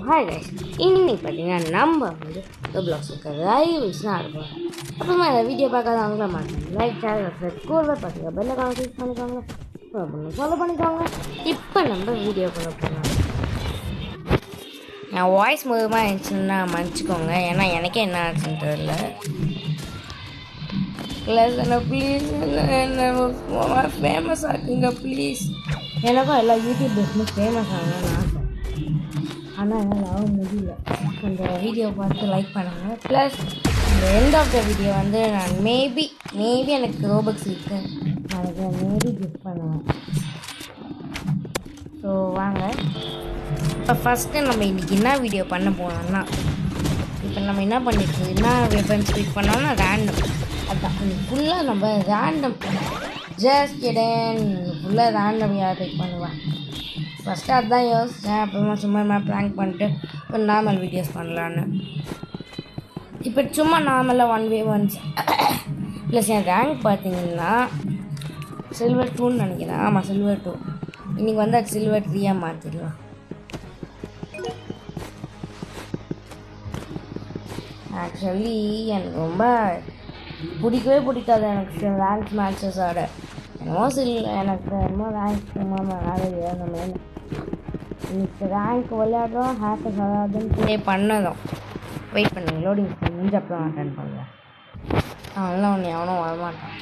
Hi guys, இன்னைக்கு பார்த்தீங்கன்னா நம்ம வந்து ப்ளாக்ஸ் இருக்க ரைவல்ஸ்லாம் இருக்கும். அப்புறமா இந்த வீடியோ பார்க்காதவங்கள மாட்டேன் லைக் ஷேர் கூட பார்த்தீங்க பெல்ல கிளிக் பண்ணிக்கோங்க, ஃபாலோ பண்ணிக்கோங்க. இப்போ நம்ம வீடியோக்குள்ளே போகலாம். என் வாய்ஸ் மூலமாக இருந்துச்சுன்னா மன்னிச்சிக்கோங்க, ஏன்னா எனக்கே என்ன ஆச்சுன்னு தெரியல. ப்ளஸ் என்ன ப்ளீஸ் என்ன ஃபேமஸ் ஆக்குங்க ப்ளீஸ். எனக்கும் எல்லா யூடியூப் பிஸ்னஸ் ஃபேமஸ் ஆகணும்னு ஆசை, ஆனால் என்னால் ஆக முடியல. அந்த வீடியோ பார்த்து லைக் பண்ணுங்கள். ப்ளஸ் இந்த எண்ட் ஆஃப் த வீடியோ வந்து நான் மேபி எனக்கு ரோபக்ஸ் இருக்குது, நாளைக்கு மேபி கிஃப்ட் பண்ணுவேன். ஸோ வாங்க, இப்போ ஃபஸ்ட்டு நம்ம இன்றைக்கி என்ன வீடியோ பண்ண போனோம்னா, இப்போ நம்ம என்ன பண்ணிட்டு என்ன வெப்பன்ஸ் பிக் பண்ணோம்னா ரேண்டம். அதுதான் இன்னைக்கு ஃபுல்லாக நம்ம ரேண்டம், ஜஸ்ட் கிடன் ஃபுல்லாக ரேண்டம் யார் பிக் பண்ணுவேன். ஃபஸ்ட்டு அதுதான் யோசித்தேன். அப்புறமா சும்மா ப்ராங்க் பண்ணிட்டு ஒரு நார்மல் வீடியோஸ் பண்ணலான்னு. இப்போ சும்மா நார்மலாக 1v1 ப்ளஸ் என் ரேங்க் பார்த்தீங்கன்னா Silver 2ன்னு நினைக்கிறேன். ஆமாம், Silver 2. இன்றைக்கி வந்து அது Silver 3 மாற்றிடலாம். ஆக்சுவலி எனக்கு ரொம்ப பிடிக்கவே பிடிக்காது எனக்கு ரேங்க் மேட்சஸோட. எனக்கு என்னமோ ரேங்க் நிறைய நம்ம இன்னைக்கு ரேங்க் விளையாடுறோம், ஹேக்கர்ஸ் வராதுன்னு ப்ளே பண்ணதும் வெயிட் பண்ணுங்க, லோடிங் முடிஞ்ச அப்புறம் அட்டன் பண்ணுவேன். அதெல்லாம் ஒன்று எவனும் வரமாட்டான்,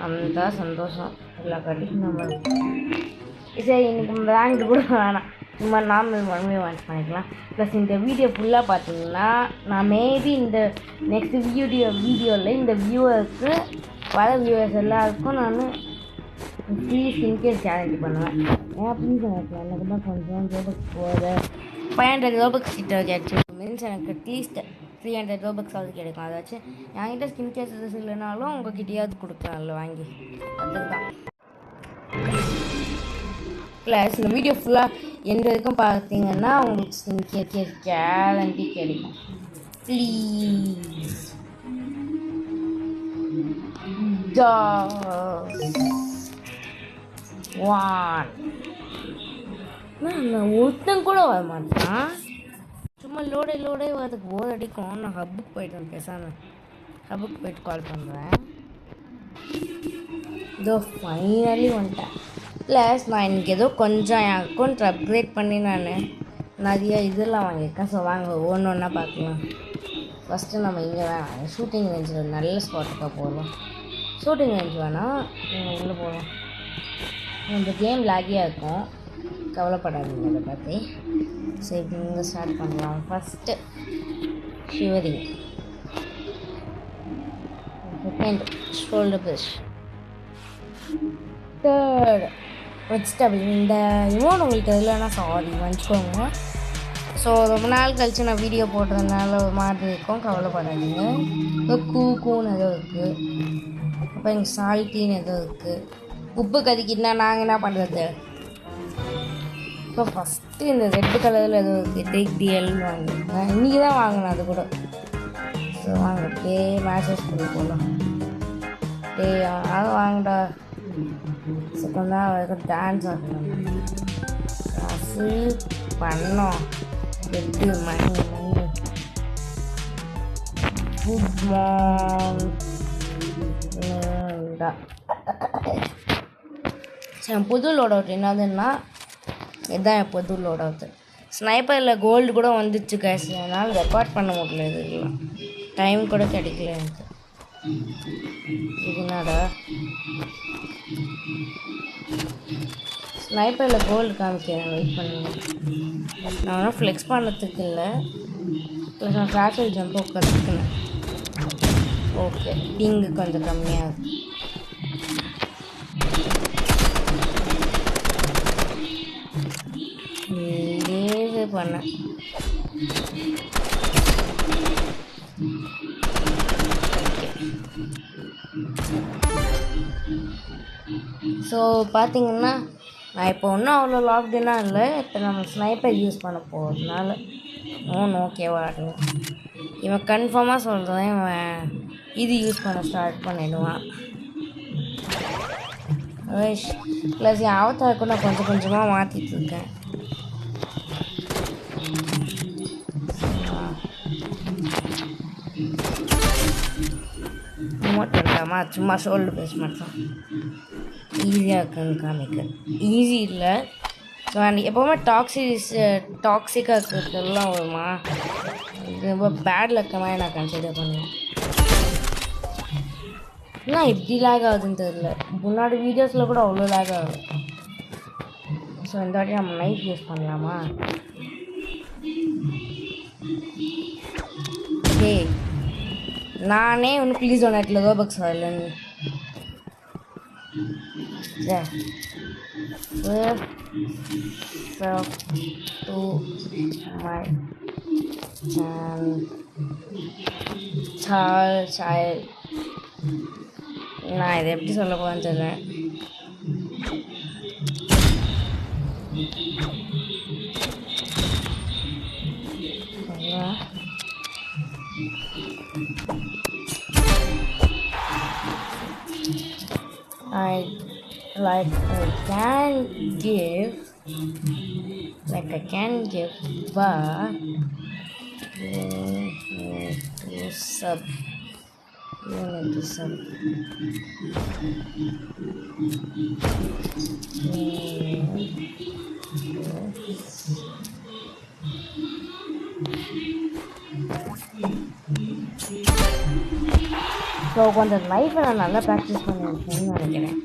அந்த சந்தோஷம் எல்லா கண்டிஷன் நம்ம. சரி, இன்றைக்கி நம்ம ரேங்க் கூட வேணாம், சும்மா நார்மல் 1v1 பண்ணிக்கலாம். ப்ளஸ் இந்த வீடியோ ஃபுல்லாக பார்த்தீங்கன்னா நான் மேபி இந்த நெக்ஸ்ட் வீடியோவில் இந்த வியூவருக்கு வர வியூவர்ஸ் எல்லாருக்கும் நான் ஃப்ரீ ஸ்கின்கேர் சேலஞ்ச் பண்ணுவேன். ஏன் ப்ளீஸ், எனக்கு தான் கொஞ்சம் ரோபக்ஸ் போகுது. 500 ரோபக்ஸ் கிட்ட கிடைச்சி மீன்ஸ் எனக்கு அட்லீஸ்ட் 300 ரோபக்ஸ் அது கிடைக்கும். அதாச்சும் என்கிட்ட ஸ்கின் கேர்ஸ் இல்லைனாலும் உங்ககிட்டயாவது கொடுக்கலாம்ல வாங்கி, அதுதான். ப்ளஸ் இந்த வீடியோ ஃபுல்லாக எந்த வரைக்கும் பார்த்தீங்கன்னா உங்களுக்கு ஸ்கின் கேர் கேரண்டி கிடைக்கும். ப்ளீஸ் நான் ஒருத்தன் கூட வர மாட்டேன், சும்மா லோடே வரதுக்கு போர் அடிக்கும். நான் ஹப்புக்கு போய்ட்டு பேசாமல் ஹப்புக்கு போய்ட்டு கால் பண்ணுறேன். இதோ ஃபைனலி வந்துட்டேன். ப்ளஸ் நான் இன்றைக்கி ஏதோ கொஞ்சம் என் அக்கௌண்ட் அப்கிரேட் பண்ணி நான் நிறைய இதெல்லாம் வாங்கியிருக்கேன். ஸோ வாங்க ஒன்று ஒன்றா பார்க்கலாம். ஃபஸ்ட்டு நம்ம இங்கே வேணாம், ஷூட்டிங் ரேஞ்சில் நல்ல ஸ்பாட்டுக்காக போகலாம். ஷூட்டிங் ரேஞ்ச் வேணாம், உள்ளே போகலாம். இந்த கேம் லாகியாக இருக்கும், கவலைப்படாதீங்க அதை பற்றி. சரி, இங்கே ஸ்டார்ட் பண்ணலாம். First shivering, second shoulder brush, third vegetable. இந்த இமோன் உங்களுக்கு இல்லைன்னா சாரி வச்சுக்கோங்க. ஸோ ரொம்ப நாள் கழித்து நான் வீடியோ போடுறதுனால ஒரு மாதிரி இருக்கும், கவலைப்படாதீங்க. இப்போ கூன்னு ஏதோ இருக்குது, அப்போ எங்கள் சால்ட்டின்னு ஏதோ இருக்குது. உப்பு கறிக்கிட்டா நாங்கள் என்ன பண்ணுறது? இப்போ ஃபஸ்ட்டு இந்த ரெட்டு கலரில் ஏதோ இருக்குது, டேக் டிஎல் வாங்கியிருக்கேன். இன்றைக்கி தான் வாங்கினேன் அது கூட. ஸோ வாங்க டே மேட்சஸ் பண்ணி போகலாம். டே அதை வாங்கடா. செகண்ட் தான் வரைக்கும் டான்ஸ் ஆகணும், காசு பண்ணோம். 8 மணி குட் மார்னிங். என் புது லோட் அவுட் என்னதுன்னா இதுதான் என் புது லோட் அவுட். ஸ்னைப்பரில் கோல்டு கூட வந்துச்சு கேஸ், அதனால் ரெக்கார்ட் பண்ண முடியல, இதுலாம் டைம் கூட கிடைக்கல எனக்கு. இதுனாடா ஸ்னைப்பரில் கோல்டு காமிக்கிறேன், வெயிட் பண்ணுங்க. நான் ஒன்றும் ஃப்ளெக்ஸ் பண்ணுறதுக்கு இல்லை, ப்ளஸ் நான் ஃப்ளாஷில் ஜம்பை கற்றுக்கினேன். ஓகே, பிங்கு கொஞ்சம் கம்மியாக இது பண்ணேன். ஸோ பார்த்தீங்கன்னா நான் இப்போ ஒன்றும் அவ்வளோ லாக்டவுனாக இல்லை. இப்போ நம்ம ஸ்னைப்பர் யூஸ் பண்ண போகிறதுனால ஓகேவா ஆடுவோம். இவன் கன்ஃபார்மாக சொல்கிறேன், இவன் இது யூஸ் பண்ண ஸ்டார்ட் பண்ணிடுவான். ப்ளஸ் என் அவதாருக்கு நான் கொஞ்சமாக மாற்றிட்டுருக்கேன். காமிக்கலாமா? சும்மா ஷோல்டர் பேஸ் மட்டும் ஈஸியாக இருக்குன்னு காமிக்க. ஈஸி இல்லை. ஸோ எப்போவுமே டாக்ஸிக்காக இருக்கிறதுலாம் வருமா, இது ரொம்ப பேட் லக்கமாக நான் கன்சிடர் பண்ணுவேன். என்ன இப்படி லேக் ஆகுதுன்னு தெரியல. முன்னாடி வீடியோஸில் கூட அவ்வளோ லேக் ஆகுது. ஸோ இந்த வாட்டி நம்ம நைஃப் யூஸ் பண்ணலாமா? ஓகே, நானே ஒன்று ப்ளீஸ் ஒன் நெட்டில் ரோபக்ஸ் வரலன்னு to my child. நான் இதை எப்படி சொல்ல போகிறேன்னு தெரியல. I can give, but you sub. You need to sub. So கொஞ்சம் லைஃப்பை நான் நல்லா ப்ராக்டிஸ் பண்ணியிருக்கேன்னு நினைக்கிறேன்.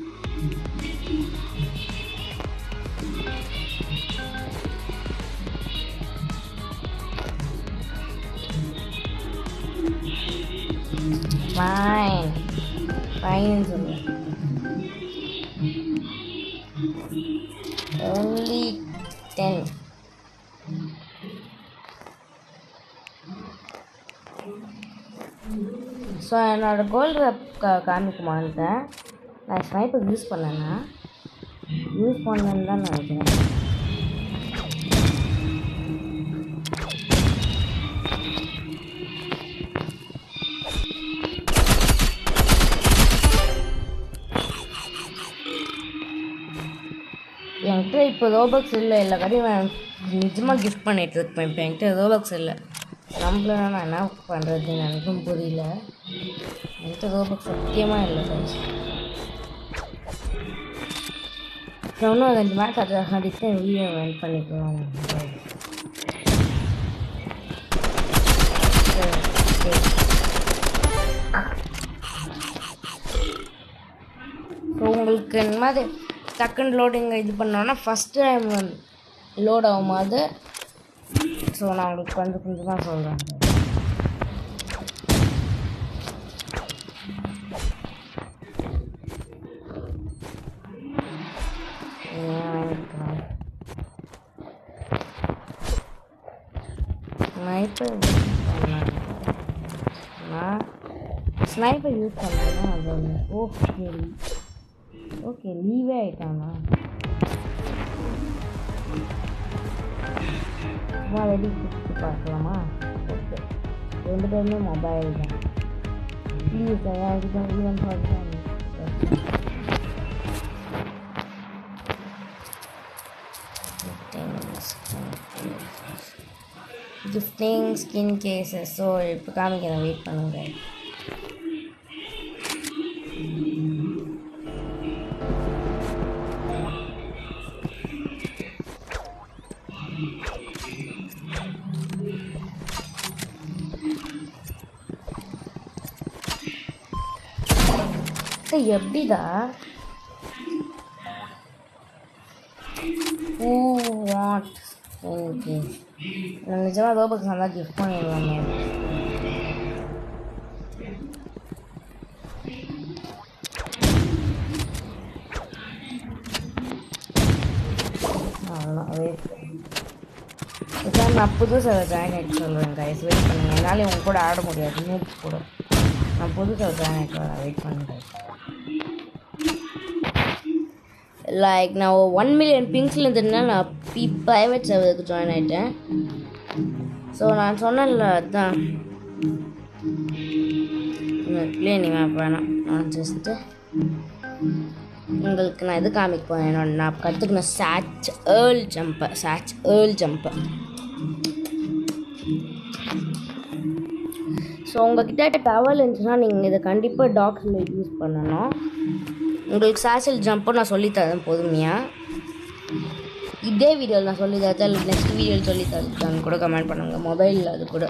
ஃபைன் சொல்லுவேன். only 10. ஸோ என்னோடய கோல்டு காமிக்க மாட்டேன். நான் ஸ்னைப்பர் யூஸ் பண்ணேன்னு தான் நினைக்கிறேன். என்கிட்ட இப்போ ரோபக்ஸ் இல்லை, எல்லா கடையும் நான் நிஜமாக கிஃப்ட் பண்ணிகிட்டு இருப்பேன். இப்போ என்கிட்ட ரோபக்ஸ் இல்லை. நம்மள நான் என்ன பண்ணுறதுன்னு எனக்கும் புரியல. என்கிட்ட ரோபக்ஸ் சத்தியமாக இல்லை சார். நான் இன்னும் 2 மேட்ச் அடித்து வீடியோ வெயிட் பண்ணிக்கலாம். ஸோ உங்களுக்கு இந்த மாதிரி செகண்ட் லோடிங் இது பண்ணோன்னா ஃபஸ்ட் டைம் லோட் ஆகும்போது, ஸோ நான் உங்களுக்கு கொஞ்சம் தான் சொல்கிறேன். ஸ்னைப்பர் யூஸ் பண்ணேன்னா அது ஓகே லீவே ஆகிட்டானா? சும்மா ரெடி கொடுத்து பார்க்கலாமா? ஓகே, 2 பேருமே மொபைல் தான். ப்ளீஸ் எனக்கு ஈவன் பார்க்கலாம். Gifting skin gases. ஸோ இப்போ காமிக்கிறேன், வெயிட் பண்ணுங்க. எப்படிதா நான் நிஜமாக ரோபக்ஸ் நல்லா கிஃப்ட் பண்ணிடுவாங்க. நான் புதுசாக ஜாயின் ஆகிட்டு சொல்லுவேன் கைஸ், வெயிட் பண்ணுங்க. என்னால் உங்க கூட ஆட முடியாது, நூறு கூட. நான் புதுசாக ஜாயின் ஆகிட்டு வரேன், வெயிட் பண்ணுங்க. லைக் நான் 1 மில்லியன் பிங்க்ஸில் இருந்ததுனால நான் ப்ரைவேட் சர்வருக்கு ஜாயின் ஆகிட்டேன். ஸோ நான் சொன்னேன்ல, அதுதான் பிளேனி மேப் வேணாம். நான் ஜஸ்ட்டு உங்களுக்கு நான் இது காமிக்க போகிறேன். நான் கற்றுக்கணும் சாச் ஏர்ல் ஜம்பை. ஸோ ஸோ உங்கள்கிட்ட டவல் இருந்துச்சுன்னா நீங்கள் இதை கண்டிப்பாக டாக்ஸில் யூஸ் பண்ணணும். உங்களுக்கு சாச்சல் ஜம்ப்பும் நான் சொல்லித்தரேன் பொறுமையாக. இதே வீடியோவில் நான் சொல்லி தரேன், இல்லை நெக்ஸ்ட் வீடியோவில் சொல்லி தரேன் கூட கமெண்ட் பண்ணுங்கள். மொபைலில் அது கூட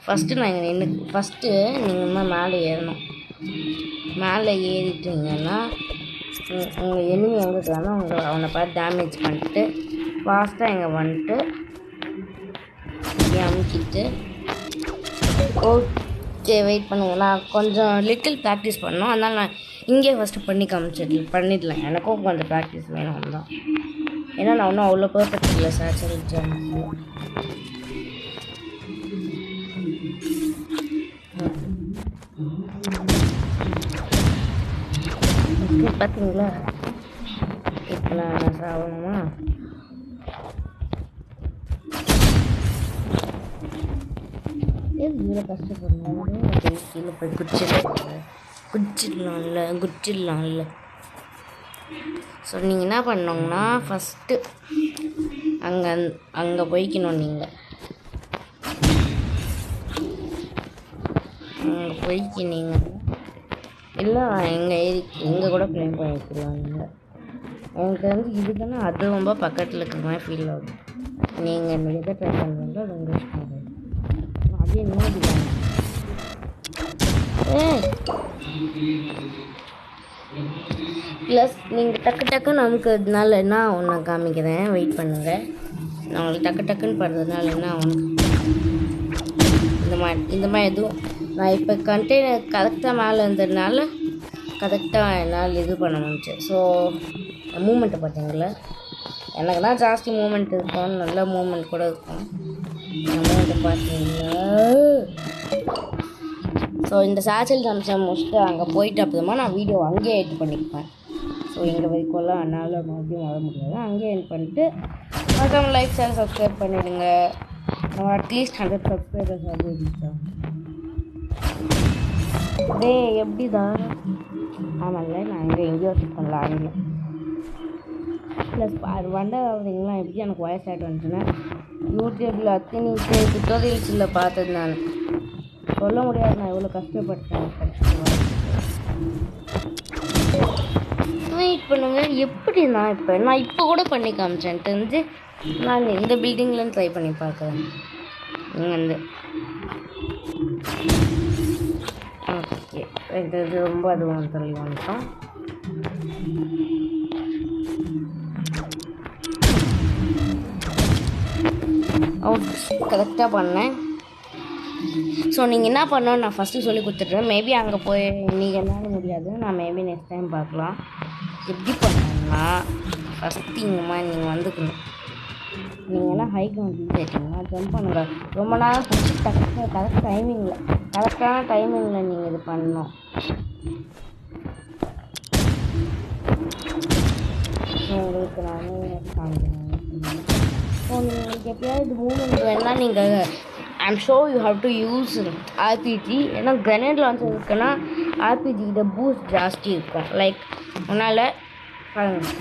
ஃபஸ்ட்டு நான் இங்கே நீங்கள் மேலே ஏறணும். மேலே ஏறிட்டீங்கன்னா உங்கள் எனிமி எங்கே இருக்கானோ அவனை பார்த்து டேமேஜ் பண்ணிட்டு ஃபாஸ்ட்டாக இங்கே வந்துட்டு அமுக்கிட்டு ஓகே வெயிட் பண்ணுங்கள். நான் கொஞ்சம் லிட்டில் ப்ராக்டிஸ் பண்ணோம், அதனால் நான் இங்கே ஃபஸ்ட்டு பண்ணிடலாம். எனக்கும் கொஞ்சம் ப்ராக்டிஸ் வேணும் தான், ஏன்னா நான் ஒன்றும் அவ்வளோ பர்ஃபெக்ட் இல்லை சாச்சல் ஜம்ப். பார்த்தீங்களா இப்போ நான் சாகணுமா? இவ்வளோ கஷ்டப்படணும், கீழே போய் குச்சிடலாம்ல. ஸோ நீங்கள் என்ன பண்ணோங்கன்னா ஃபஸ்ட்டு அங்கே போய்க்கணும். நீங்கள் அங்கே போய்க்கினீங்கன்னா இல்லை எங்கே கூட ப்ளேன் பண்ணிக்கலாம். நீங்கள் எனக்கு வந்து இதுக்குன்னா அது ரொம்ப பக்கத்தில் இருக்கிற மாதிரி ஃபீல் ஆகுது. நீங்கள் எதை ட்ரை பண்ணுறீங்களோ அது ரொம்ப இஷ்டம். அதே நோடி ப்ளஸ் நீங்கள் டக்கு நமக்கு அதனால என்ன ஒன்று காமிக்கிறேன், வெயிட் பண்ணுங்கள். நான் உங்களுக்கு டக்குன்னு பண்ணுறதுனால என்ன ஒன்று இந்த மாதிரி எதுவும் நான் இப்போ கண்டெய்னர் கரெக்டாக மேலே இருந்ததுனால கரெக்டாக என்னால் இது பண்ண முடிஞ்சு. ஸோ மூமெண்ட்டை பார்த்தீங்களா, எனக்கு தான் ஜாஸ்தி மூமெண்ட் இருக்கும், நல்ல மூமெண்ட் கூட இருக்கும். மூமெண்ட்டை பார்த்தீங்களா? ஸோ இந்த சாச்சல் ஜம்ப்ஸை முடிச்சுட்டு அங்கே போயிட்டு அப்புறமா நான் வீடியோ அங்கேயே எடிட் பண்ணிப்பேன். ஸோ எங்கள் வரைக்கும்லாம் என்னால் மறுபடியும் வர முடியாது. அங்கேயே எடிட் பண்ணிட்டு மறக்காம லைக் ஷேர் சப்ஸ்கிரைப் பண்ணிவிடுங்க. நம்ம அட்லீஸ்ட் 100 சப்ஸ்கிரைபர்ஸ் ஆகிடுச்சா? எப்படி தான் ஆமாம்ல, நான் எங்கேயோ ஷூட் பண்ணல ஆகல. ப்ளஸ் வண்டர்ங்களா எப்படி எனக்கு வாய்ஸ் ஆகிட்டு வந்துச்சுன்னா யூடியூப்பில் அத்தனை டுட்டோரியல்ஸில் பார்த்தது. நான் சொல்ல முடியாது நான் எவ்வளோ கஷ்டப்பட்டேன். வெயிட் பண்ணுங்க, எப்படி நான் இப்போ கூட பண்ணி காமிச்சேன். தெரிஞ்சு நான் இந்த பில்டிங்லேருந்து ட்ரை பண்ணி பார்க்குறேன். நீங்கள் வந்து ஓகே இது ரொம்ப அதுவும் சொல்லி வந்துட்டோம். கரெக்டாக பண்ணேன். ஸோ நீங்கள் என்ன பண்ணணும் நான் ஃபஸ்ட்டு சொல்லி கொடுத்துட்றேன். மேபி அங்கே போய் நீங்கள் என்னால் முடியாது, நான் மேபி நெக்ஸ்ட் டைம் பார்க்கலாம். எப்படி பண்ணணும்னா ஃபஸ்ட்டு இங்கே மாதிரி நீங்கள் வந்துக்கணும். நீங்கள் எல்லாம் ஹை கிரவுண்ட் கேட்டிங்கன்னா ஜம்ப் பண்ணுங்க. ரொம்ப நேரம் பிடிச்சி கரெக்டான டைமிங்கில் நீங்கள் இது பண்ணணும். உங்களுக்கு நான் காமிக்கிறேன். ஸோ நீங்கள் எப்பயாவது மூமெண்ட் வேணால் நீங்கள் I'm sure you have to use RPG. ஏன்னா கிரனேட் லான்ச்சர் இருக்குன்னா ஆர்பிஜியோட பூஸ்ட் ஜாஸ்தி இருக்கும். லைக் அதனால் பாருங்கள்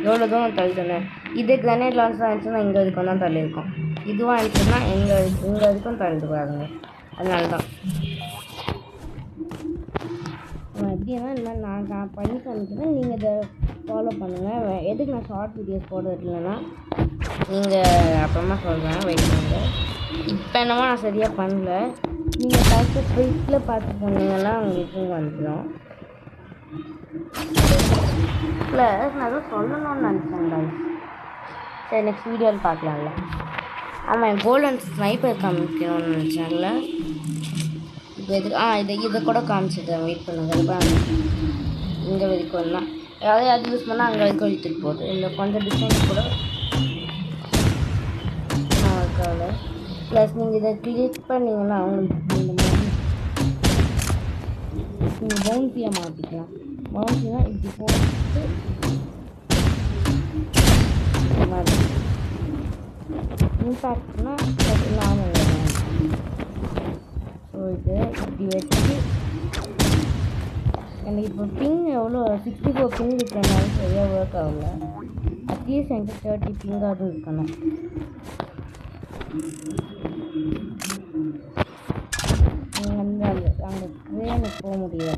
எவ்வளோ தூரம் தள்ளிட்டேன். இதே கிரனேட் லான்ச்சர் இருந்துச்சுன்னா இங்கே வரைக்கும் தான் தள்ளியிருக்கோம். இதுவாக இருந்துச்சுன்னா இங்கே வரைக்கும் தள்ளிட்டு பாருங்க. அதனால தான் எப்படின்னா இந்த மாதிரி நான் பண்ணி காமிக்கிறேன். நீங்கள் இதை ஃபாலோ பண்ணுங்கள். எதுக்கு நான் ஷார்ட் வீடியோஸ் போடுறது இல்லைன்னா நீங்கள் அப்புறமா சொல்கிறேன், வெயிட் பண்ணுங்கள். இப்போ என்னமோ நான் சரியாக பண்ணல. நீங்கள் கரெக்டாக ட்ரிக்கில் பார்த்து பண்ணிங்கன்னா உங்களுக்கு வந்துடும். ப்ளஸ் நான் எதுவும் சொல்லணும்னு நினச்சேன். சரி நெக்ஸ்ட் வீடியோவில் பார்க்கலாம்ல. ஆமாம் என் கோல்டன் ஸ்னைப்பர் காமிக்கணும்னு நினச்சேன்ல. இப்போ இதை கூட காமிச்சிட்டேன். வெயிட் பண்ணுங்கள். இங்கே வரைக்கும் தான் யாராவது அது யூஸ் பண்ணால் அங்கே வரைக்கும் இழுத்துட்டு போகுது. இந்த கொஞ்சம் டிஸ்டன்ஸ் கூட இருக்காது. ப்ளஸ் நீங்கள் இதை கிளிக் பண்ணிங்கன்னா அவங்களுக்கு இந்த மாதிரி நீங்கள் பவுன்ஸியாக மாற்றிக்கலாம். பவுன்ஸினா இப்படி போட்டு இந்த மாதிரி இம்பேக்ட்னா நார்மல். ஸோ இது இப்படி வச்சு எனக்கு இப்போ பிங் எவ்வளோ 64 பிங் இருக்கிறனால சரியாக ஒர்க் ஆகல. அட்லீஸ்ட் எனக்கு 30 பிங்காவது இருக்கணும். எனக்கு போக முடியல.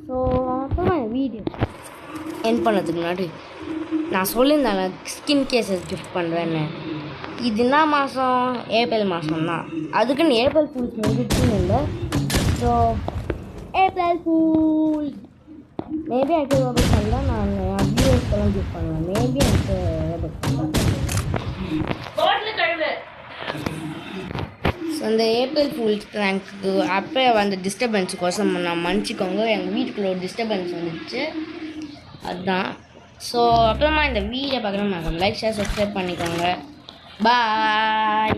ஸோ அப்புறம் வீடியோ என் பண்ணதுக்கு முன்னாடி நான் சொல்லியிருந்தேன் ஸ்கின் கேஸஸ் கிஃப்ட் பண்ணுறேன்னு. இது என்ன மாதம்? ஏப்ரல் மாதம் தான். அதுக்குன்னு ஏப்ரல் ஃபூல்ஸ் வந்துச்சுன்னு இல்லை. ஸோ ஏப்ரல் ஃபூல் மேபி எனக்கு ரோபோட் பண்ணலாம். நான் வியூவர்ஸ்க்கெல்லாம் கிஃப்ட் பண்ணுவேன். மேபி எனக்கு ரோபோட் பண்ணலாம். ஸோ அந்த ஏப்ரல் ஃபூல்ஸ் ப்ராங்க்கு அப்போ வந்த டிஸ்டர்பன்ஸுக்கோசம் நான் மன்னிச்சிக்கோங்க. எங்கள் வீட்டுக்குள்ள ஒரு டிஸ்டர்பன்ஸ் வந்துடுச்சு, அதுதான். ஸோ அப்புறமா இந்த வீடியோ பார்க்குறேன். லைக் ஷேர் சப்ஸ்கிரைப் பண்ணிக்கோங்க. பாய்.